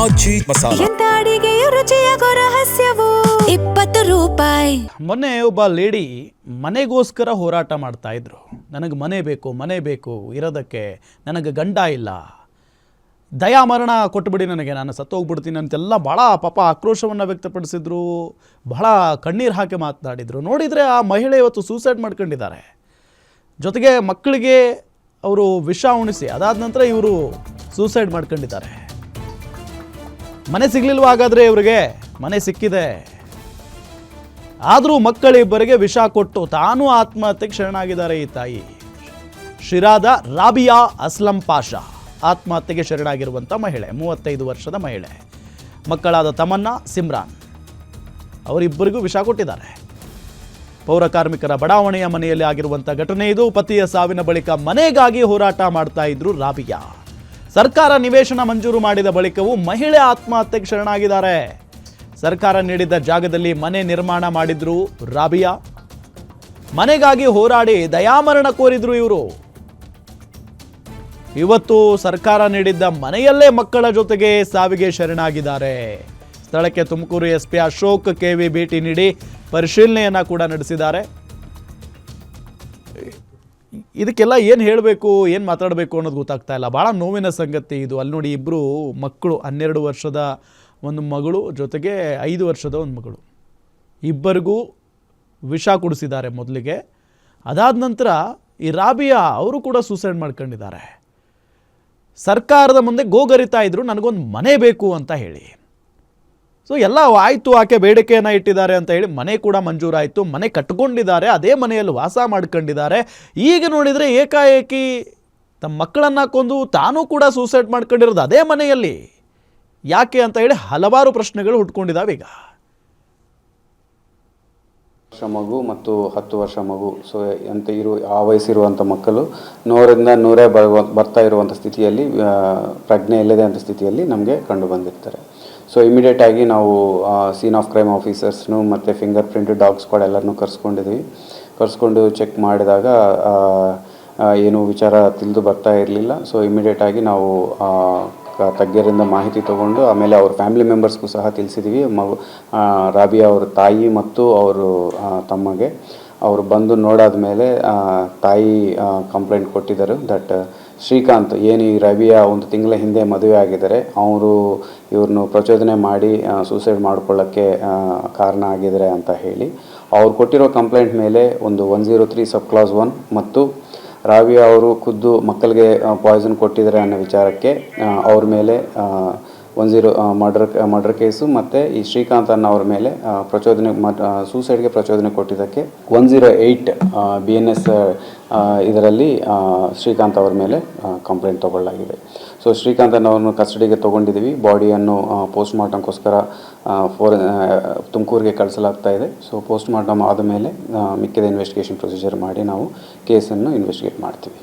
ಆಚಿ ಮಸಾಲ. ಎಂತ ಅಡಿಗೆಯ ರುಚಿಯಾಗೋ ರಹಸ್ಯವು 20 ರೂಪಾಯಿ. ಮೊನ್ನೆ ಒಬ್ಬ ಲೇಡಿ ಮನೆಗೋಸ್ಕರ ಹೋರಾಟ ಮಾಡ್ತಾ ಇದ್ರು. ನನಗೆ ಮನೆ ಬೇಕು ಇರೋದಕ್ಕೆ, ನನಗೆ ಗಂಡ ಇಲ್ಲ, ದಯಾಮರಣ ಕೊಟ್ಟುಬಿಡಿ, ನನಗೆ ನಾನು ಸತ್ತೋಗ್ಬಿಡ್ತೀನಿ ಅಂತೆಲ್ಲ ಭಾಳ ಪಾಪ ಆಕ್ರೋಶವನ್ನು ವ್ಯಕ್ತಪಡಿಸಿದ್ರು, ಬಹಳ ಕಣ್ಣೀರು ಹಾಕಿ ಮಾತನಾಡಿದರು. ನೋಡಿದರೆ ಆ ಮಹಿಳೆ ಇವತ್ತು ಸೂಸೈಡ್ ಮಾಡ್ಕೊಂಡಿದ್ದಾರೆ. ಜೊತೆಗೆ ಮಕ್ಕಳಿಗೆ ಅವರು ವಿಷ ಉಣಿಸಿ ಅದಾದ ನಂತರ ಇವರು ಸೂಸೈಡ್ ಮಾಡ್ಕೊಂಡಿದ್ದಾರೆ. ಮನೆ ಸಿಗಲಿಲ್ವ? ಹಾಗಾದರೆ ಇವರಿಗೆ ಮನೆ ಸಿಕ್ಕಿದೆ, ಆದರೂ ಮಕ್ಕಳಿಬ್ಬರಿಗೆ ವಿಷ ಕೊಟ್ಟು ತಾನೂ ಆತ್ಮಹತ್ಯೆಗೆ ಶರಣಾಗಿದ್ದಾರೆ. ಈ ತಾಯಿ ಶಿರಾದ ರಾಬಿಯಾ ಅಸ್ಲಂ ಪಾಷಾ ಆತ್ಮಹತ್ಯೆಗೆ ಶರಣಾಗಿರುವಂಥ ಮಹಿಳೆ, 35 ವರ್ಷದ ಮಹಿಳೆ. ಮಕ್ಕಳಾದ ತಮನ್ನಾ, ಸಿಮ್ರಾನ್ ಅವರಿಬ್ಬರಿಗೂ ವಿಷ ಕೊಟ್ಟಿದ್ದಾರೆ. ಪೌರ ಕಾರ್ಮಿಕರ ಬಡಾವಣೆಯ ಮನೆಯಲ್ಲಿ ಆಗಿರುವಂಥ ಘಟನೆ ಇದು. ಪತಿಯ ಸಾವಿನ ಬಳಿಕ ಮನೆಗಾಗಿ ಹೋರಾಟ ಮಾಡ್ತಾ ಇದ್ರು ರಾಬಿಯಾ. ಸರ್ಕಾರ ನಿವೇಶನ ಮಂಜೂರು ಮಾಡಿದ ಬಳಿಕವೂ ಮಹಿಳೆ ಆತ್ಮಹತ್ಯೆಗೆ ಶರಣಾಗಿದ್ದಾರೆ. ಸರ್ಕಾರ ನೀಡಿದ್ದ ಜಾಗದಲ್ಲಿ ಮನೆ ನಿರ್ಮಾಣ ಮಾಡಿದ್ರು ರಾಬಿಯಾ. ಮನೆಗಾಗಿ ಹೋರಾಡಿ ದಯಾಮರಣ ಕೋರಿದ್ರು ಇವರು. ಇವತ್ತು ಸರ್ಕಾರ ನೀಡಿದ್ದ ಮನೆಯಲ್ಲೇ ಮಕ್ಕಳ ಜೊತೆಗೆ ಸಾವಿಗೆ ಶರಣಾಗಿದ್ದಾರೆ. ಸ್ಥಳಕ್ಕೆ ತುಮಕೂರು ಎಸ್ಪಿ ಅಶೋಕ್ ಕೆವಿ ಭೇಟಿ ನೀಡಿ ಪರಿಶೀಲನೆಯನ್ನ ಕೂಡ ನಡೆಸಿದ್ದಾರೆ. ಇದಕ್ಕೆಲ್ಲ ಏನು ಹೇಳಬೇಕು, ಏನು ಮಾತಾಡಬೇಕು ಅನ್ನೋದು ಗೊತ್ತಾಗ್ತಾ ಇಲ್ಲ. ಭಾಳ ನೋವಿನ ಸಂಗತಿ ಇದು. ಅಲ್ಲಿ ನೋಡಿ, ಇಬ್ಬರು ಮಕ್ಕಳು, 12 ವರ್ಷದ ಒಂದು ಮಗಳು ಜೊತೆಗೆ 5 ವರ್ಷದ ಒಂದು ಮಗಳು, ಇಬ್ಬರಿಗೂ ವಿಷ ಕುಡಿಸಿದ್ದಾರೆ ಮೊದಲಿಗೆ. ಅದಾದ ನಂತರ ಈ ರಾಬಿಯಾ ಅವರು ಕೂಡ ಸೂಸೈಡ್ ಮಾಡ್ಕೊಂಡಿದ್ದಾರೆ. ಸರ್ಕಾರದ ಮುಂದೆ ಗೋಗರಿತಾ ಇದ್ರು, ನನಗೊಂದು ಮನೆ ಬೇಕು ಅಂತ ಹೇಳಿ. ಸೊ ಎಲ್ಲ ಆಯಿತು, ಆಕೆ ಬೇಡಿಕೆಯನ್ನು ಇಟ್ಟಿದ್ದಾರೆ ಅಂತ ಹೇಳಿ ಮನೆ ಕೂಡ ಮಂಜೂರಾಯಿತು. ಮನೆ ಕಟ್ಕೊಂಡಿದ್ದಾರೆ, ಅದೇ ಮನೆಯಲ್ಲಿ ವಾಸ ಮಾಡ್ಕೊಂಡಿದ್ದಾರೆ. ಈಗ ನೋಡಿದರೆ ಏಕಾಏಕಿ ತಮ್ಮ ಮಕ್ಕಳನ್ನು ಕೊಂದು ತಾನೂ ಕೂಡ ಸೂಸೈಡ್ ಮಾಡ್ಕೊಂಡಿರೋದು ಅದೇ ಮನೆಯಲ್ಲಿ. ಯಾಕೆ ಅಂತ ಹೇಳಿ ಹಲವಾರು ಪ್ರಶ್ನೆಗಳು ಹುಟ್ಕೊಂಡಿದ್ದಾವೆ ಈಗ. ವರ್ಷ ಮಗು ಮತ್ತು 10 ವರ್ಷ ಮಗು, ಸೊ ಅಂತ ಆ ವಯಸ್ಸಿರುವಂಥ ಮಕ್ಕಳು 100ರಿಂದ 100 ಬರ್ತಾ ಇರುವಂಥ ಸ್ಥಿತಿಯಲ್ಲಿ, ಪ್ರಜ್ಞೆ ಇಲ್ಲದೆ ಅಂತ ಸ್ಥಿತಿಯಲ್ಲಿ ನಮಗೆ ಕಂಡು ಬಂದಿರ್ತಾರೆ. ಸೊ ಇಮಿಡಿಯೇಟ್ ಆಗಿ ನಾವು ಸೀನ್ ಆಫ್ ಕ್ರೈಮ್ ಆಫೀಸರ್ಸ್ನು ಮತ್ತು ಫಿಂಗರ್ ಪ್ರಿಂಟ್ ಡಾಗ್ ಸ್ಕ್ವಾಡ್ ಎಲ್ಲರನ್ನೂ ಕರೆಸ್ಕೊಂಡು ಚೆಕ್ ಮಾಡಿದಾಗ ಏನು ವಿಚಾರ ತಿಳಿದು ಬರ್ತಾ ಇರಲಿಲ್ಲ. ಸೊ ಇಮಿಡಿಯೇಟ್ ಆಗಿ ನಾವು ತಜ್ಞರಿಂದ ಮಾಹಿತಿ ತೊಗೊಂಡು ಆಮೇಲೆ ಅವ್ರ ಫ್ಯಾಮಿಲಿ ಮೆಂಬರ್ಸ್ಗೂ ಸಹ ತಿಳಿಸಿದ್ದೀವಿ. ರಾಬಿಯಾ ಅವ್ರ ತಾಯಿ ಮತ್ತು ಅವರು ತಮ್ಮಗೆ ಅವರು ಬಂದು ನೋಡಾದ ಮೇಲೆ ತಾಯಿ ಕಂಪ್ಲೇಂಟ್ ಕೊಟ್ಟಿದ್ದರು ದಟ್ ಶ್ರೀಕಾಂತ್ ಏನು ಈ ರಾಬಿಯಾ 1 ತಿಂಗಳ ಹಿಂದೆ ಮದುವೆ ಆಗಿದ್ದಾರೆ, ಅವರು ಇವ್ರನ್ನು ಪ್ರಚೋದನೆ ಮಾಡಿ ಸೂಸೈಡ್ ಮಾಡ್ಕೊಳ್ಳೋಕ್ಕೆ ಕಾರಣ ಆಗಿದ್ದಾರೆ ಅಂತ ಹೇಳಿ ಅವ್ರು ಕೊಟ್ಟಿರೋ ಕಂಪ್ಲೇಂಟ್ ಮೇಲೆ ಒಂದು 103 ಸಬ್ ಕ್ಲಾಸ್ 1 ಮತ್ತು ರಾಬಿಯಾ ಅವರು ಖುದ್ದು ಮಕ್ಕಳಿಗೆ ಪಾಯ್ಸನ್ ಕೊಟ್ಟಿದ್ದಾರೆ ಅನ್ನೋ ವಿಚಾರಕ್ಕೆ ಅವ್ರ ಮೇಲೆ 10 ಮರ್ಡರ್ ಕೇಸು ಮತ್ತು ಈ ಶ್ರೀಕಾಂತ್ ಅನ್ನೋವ್ರ ಮೇಲೆ ಸೂಸೈಡ್ಗೆ ಪ್ರಚೋದನೆ ಕೊಟ್ಟಿದ್ದಕ್ಕೆ 108 BNS ಇದರಲ್ಲಿ ಶ್ರೀಕಾಂತ್ ಅವ್ರ ಮೇಲೆ ಕಂಪ್ಲೇಂಟ್ ತೊಗೊಳ್ಳಾಗಿದೆ. ಸೊ ಶ್ರೀಕಾಂತ್ ಅನ್ನೋರನ್ನು ಕಸ್ಟಡಿಗೆ ತೊಗೊಂಡಿದ್ದೀವಿ. ಬಾಡಿಯನ್ನು ಪೋಸ್ಟ್ ಮಾರ್ಟಮ್ಗೋಸ್ಕರ ತುಮಕೂರಿಗೆ ಕಳಿಸಲಾಗ್ತಾ ಇದೆ. ಸೊ ಪೋಸ್ಟ್ ಮಾರ್ಟಮ್ ಆದ ಮೇಲೆ ಮಿಕ್ಕಿದ ಇನ್ವೆಸ್ಟಿಗೇಷನ್ ಪ್ರೊಸೀಜರ್ ಮಾಡಿ ನಾವು ಕೇಸನ್ನು ಇನ್ವೆಸ್ಟಿಗೇಟ್ ಮಾಡ್ತೀವಿ.